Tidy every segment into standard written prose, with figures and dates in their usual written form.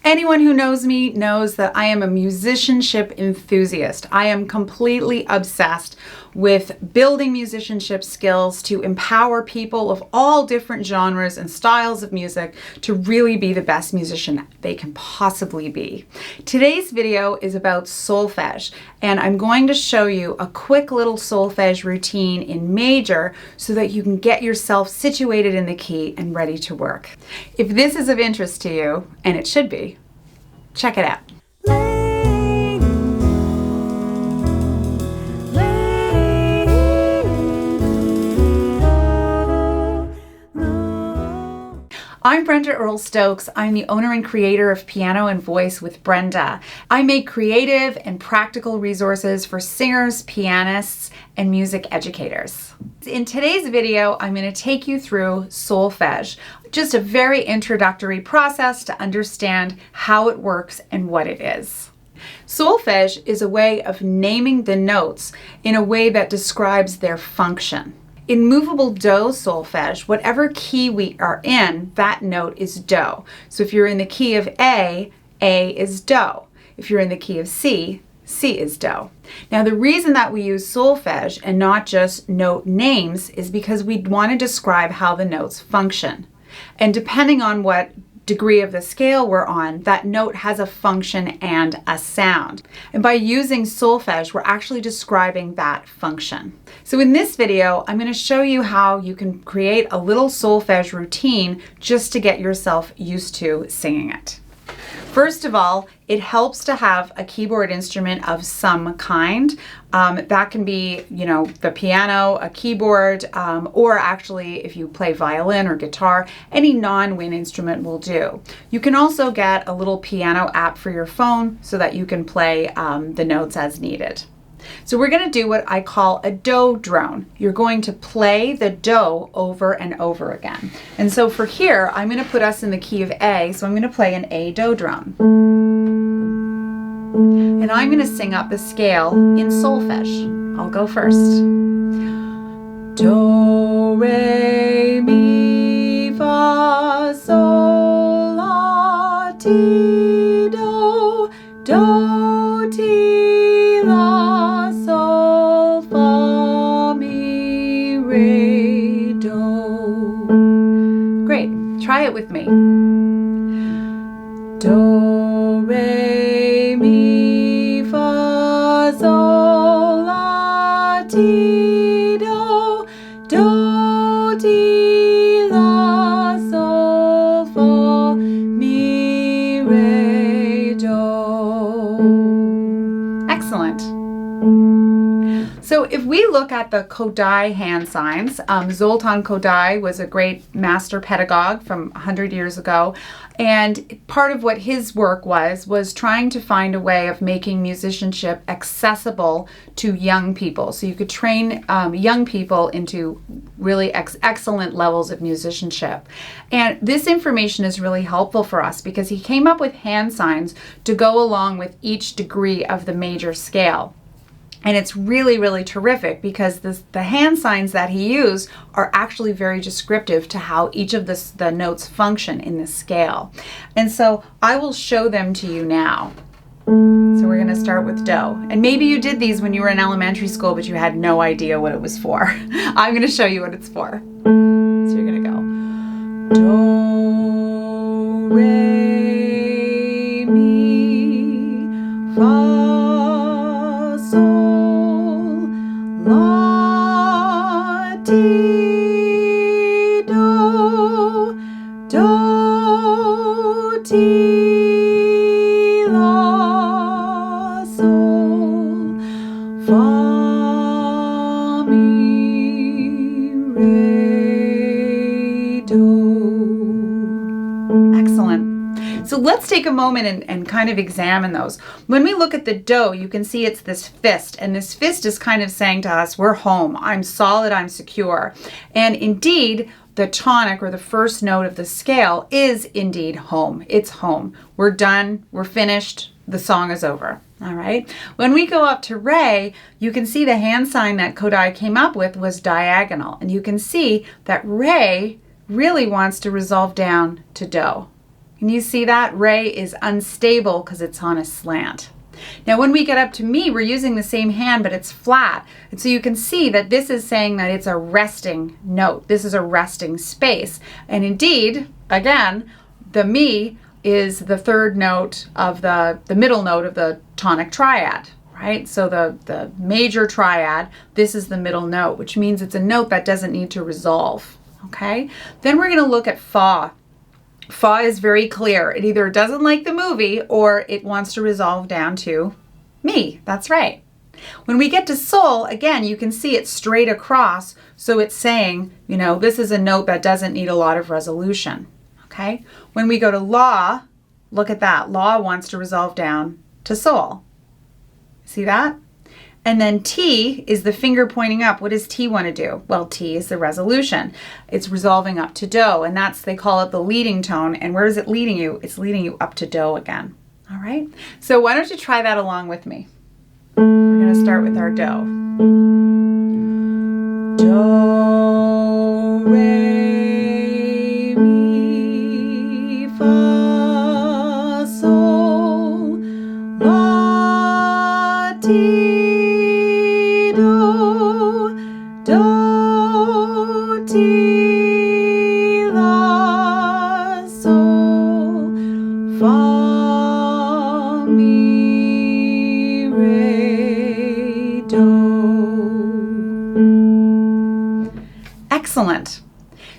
Anyone who knows me knows that I am a musicianship enthusiast. I am completely obsessed with building musicianship skills to empower people of all different genres and styles of music to really be the best musician they can possibly be. Today's video is about solfege, and I'm going to show you a quick little solfege routine in major so that you can get yourself situated in the key and ready to work. If this is of interest to you, and it should be, check it out. I'm Brenda Earl-Stokes. I'm the owner and creator of Piano and Voice with Brenda. I make creative and practical resources for singers, pianists, and music educators. In today's video, I'm going to take you through solfege, just a very introductory process to understand how it works and what it is. Solfege is a way of naming the notes in a way that describes their function. In movable do solfege, whatever key we are in, that note is do. So if you're in the key of A is do. If you're in the key of C is do. Now the reason that we use solfege and not just note names is because we want to describe how the notes function. And depending on what degree of the scale we're on, that note has a function and a sound. And by using solfege, we're actually describing that function. So in this video, I'm going to show you how you can create a little solfege routine just to get yourself used to singing it. First of all, it helps to have a keyboard instrument of some kind. That can be, the piano, a keyboard, or actually if you play violin or guitar, any non-wind instrument will do. You can also get a little piano app for your phone so that you can play the notes as needed. So we're going to do what I call a do drone. You're going to play the do over and over again. And so for here, I'm going to put us in the key of A, so I'm going to play an A do drone. And I'm going to sing up the scale in solfege. I'll go first. Do, re, mi, fa, sol, la, ti, do, do, ti, la, sol, fa, mi, re, do. Great. Try it with me. Do, re, mi, fa, sol, la, ti, do, do, ti, la, sol, fa, mi, re, do. Excellent. So if we look at the Kodály hand signs, Zoltán Kodály was a great master pedagogue from 100 years ago, and part of what his work was trying to find a way of making musicianship accessible to young people. So you could train young people into really excellent levels of musicianship. And this information is really helpful for us because he came up with hand signs to go along with each degree of the major scale. And it's really, really terrific because the hand signs that he used are actually very descriptive to how each of the notes function in this scale. And so I will show them to you now. So we're going to start with do. And maybe you did these when you were in elementary school, but you had no idea what it was for. I'm going to show you what it's for. So you're going to go do, re, mi, fa, la, ti, do, do, ti, la, sol, fa, mi, re, do. Excellent. So let's take a moment and kind of examine those. When we look at the do, you can see it's this fist, and this fist is kind of saying to us, we're home, I'm solid, I'm secure. And indeed, the tonic, or the first note of the scale, is indeed home. It's home. We're done, we're finished, the song is over. All right. When we go up to re, you can see the hand sign that Kodály came up with was diagonal. And you can see that re really wants to resolve down to do. Can you see that? Re is unstable because it's on a slant. Now when we get up to mi, we're using the same hand, but it's flat. And so you can see that this is saying that it's a resting note. This is a resting space. And indeed, again, the mi is the third note of the middle note of the tonic triad, right? So the major triad, this is the middle note, which means it's a note that doesn't need to resolve, okay? Then we're gonna look at fa. Fa is very clear. It either doesn't like the movie or it wants to resolve down to mi. That's right. When we get to sol, again, you can see it straight across. So it's saying, you know, this is a note that doesn't need a lot of resolution. Okay. When we go to la, look at that. La wants to resolve down to sol. See that? And then T is the finger pointing up. What does T want to do? Well, T is the resolution. It's resolving up to do, and that's, they call it the leading tone. And where is it leading you? It's leading you up to do again. All right? So why don't you try that along with me? We're going to start with our do. Do, re, mi, fa, sol, la, ti. Do, ti, la, sol, fa, mi, re, do. Excellent.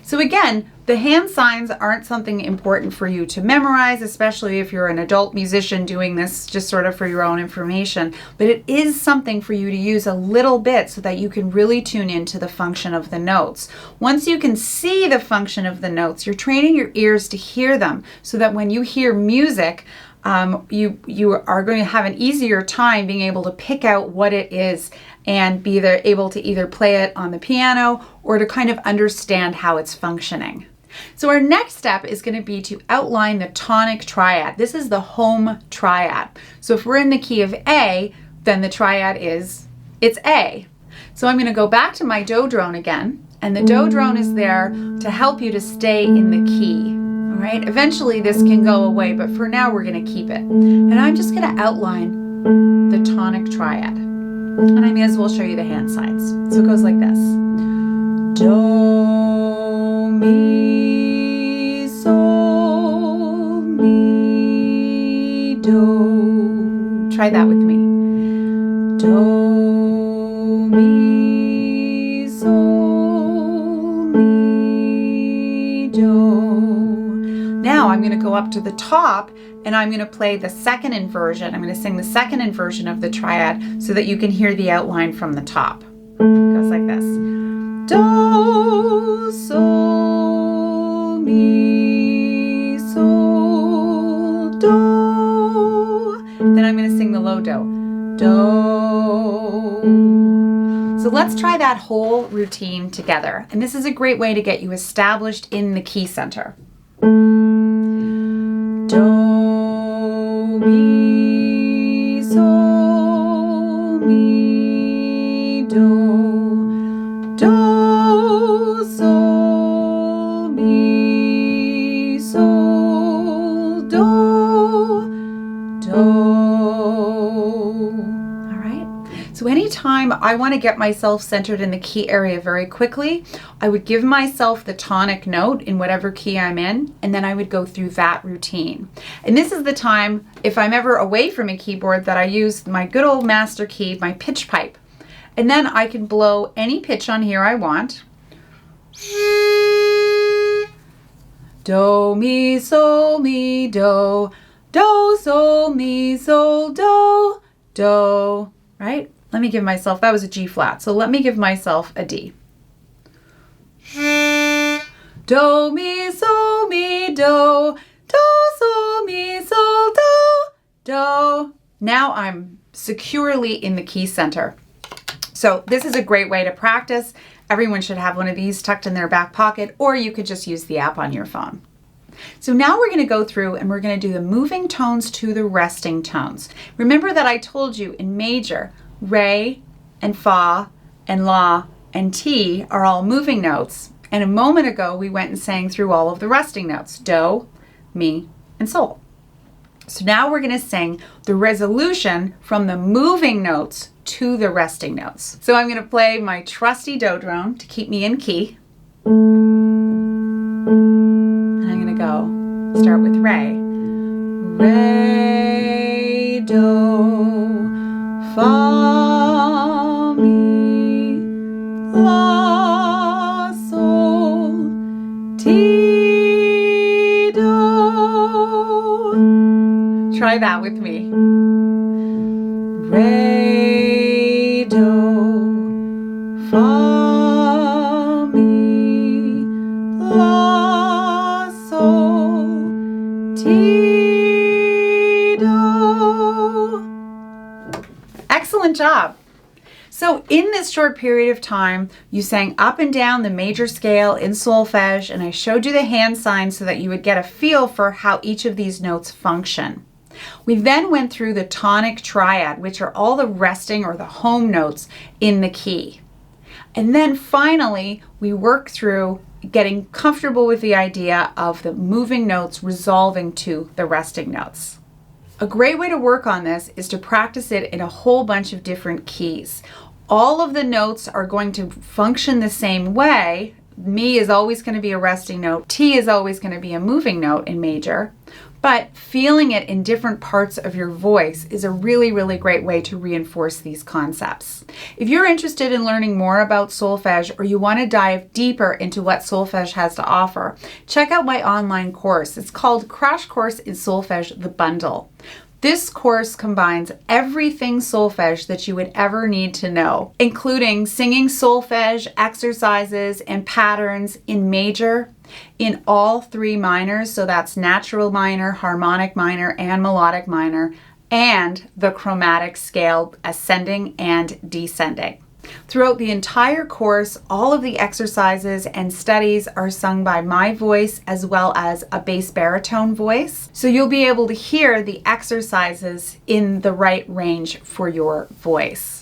So again, the hand signs aren't something important for you to memorize, especially if you're an adult musician doing this just sort of for your own information, but it is something for you to use a little bit so that you can really tune into the function of the notes. Once you can see the function of the notes, you're training your ears to hear them so that when you hear music, you are going to have an easier time being able to pick out what it is and be able to either play it on the piano or to kind of understand how it's functioning. So our next step is going to be to outline the tonic triad. This is the home triad. So if we're in the key of A, then the triad it's A. So I'm going to go back to my do drone again, and the do drone is there to help you to stay in the key. All right, eventually this can go away, but for now we're going to keep it. And I'm just going to outline the tonic triad. And I may as well show you the hand signs. So it goes like this. Do, mi, sol, mi, do. Try that with me. Do, mi, sol, mi, do. Now I'm going to go up to the top and I'm going to play the second inversion. I'm going to sing the second inversion of the triad so that you can hear the outline from the top. It goes like this. Do, sol, mi, sol, do. Then I'm going to sing the low do. Do. So let's try that whole routine together. And this is a great way to get you established in the key center. Do, mi, sol, mi, do. Do, sol, mi, sol, do, do. All right. So anytime I want to get myself centered in the key area very quickly, I would give myself the tonic note in whatever key I'm in, and then I would go through that routine. And this is the time, if I'm ever away from a keyboard, that I use my good old master key, my pitch pipe. And then I can blow any pitch on here I want. Do, mi, sol, mi, do. Do, sol, mi, sol, do. Do. Right? Let me give myself, that was a G flat, so let me give myself a D. Do, mi, sol, mi, do. Do, sol, mi, sol, do. Do. Now I'm securely in the key center. So this is a great way to practice. Everyone should have one of these tucked in their back pocket, or you could just use the app on your phone. So now we're going to go through and we're going to do the moving tones to the resting tones. Remember that I told you in major, re and fa and la and ti are all moving notes. And a moment ago, we went and sang through all of the resting notes, do, mi, and sol. So now we're going to sing the resolution from the moving notes to the resting notes. So I'm going to play my trusty do drone to keep me in key. And I'm going to go start with re. Re, do, fa, mi, la, sol, ti, do. Try that with me. Re, do, fa, mi, la, sol, ti, do. Excellent job. So in this short period of time, you sang up and down the major scale in solfege, and I showed you the hand signs so that you would get a feel for how each of these notes function. We then went through the tonic triad, which are all the resting or the home notes in the key. And then finally, we worked through getting comfortable with the idea of the moving notes resolving to the resting notes. A great way to work on this is to practice it in a whole bunch of different keys. All of the notes are going to function the same way. Mi is always going to be a resting note. Ti is always going to be a moving note in major. But feeling it in different parts of your voice is a really, really great way to reinforce these concepts. If you're interested in learning more about solfege or you want to dive deeper into what solfege has to offer, check out my online course. It's called Crash Course in Solfege, the Bundle. This course combines everything solfege that you would ever need to know, including singing solfege exercises and patterns in major, in all three minors, so that's natural minor, harmonic minor, and melodic minor, and the chromatic scale, ascending and descending. Throughout the entire course, all of the exercises and studies are sung by my voice as well as a bass baritone voice. So you'll be able to hear the exercises in the right range for your voice.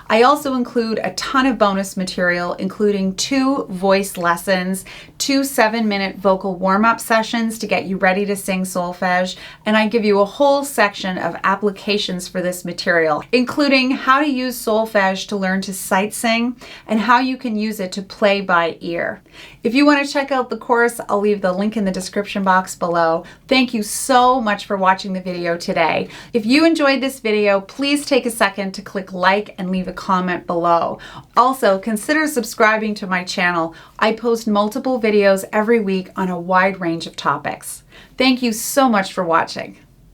I also include a ton of bonus material, including 2 voice lessons, 2 7-minute vocal warm-up sessions to get you ready to sing solfege, and I give you a whole section of applications for this material, including how to use solfege to learn to sight sing and how you can use it to play by ear. If you want to check out the course, I'll leave the link in the description box below. Thank you so much for watching the video today. If you enjoyed this video, please take a second to click like and leave a comment below. Also, consider subscribing to my channel. I post multiple videos every week on a wide range of topics. Thank you so much for watching.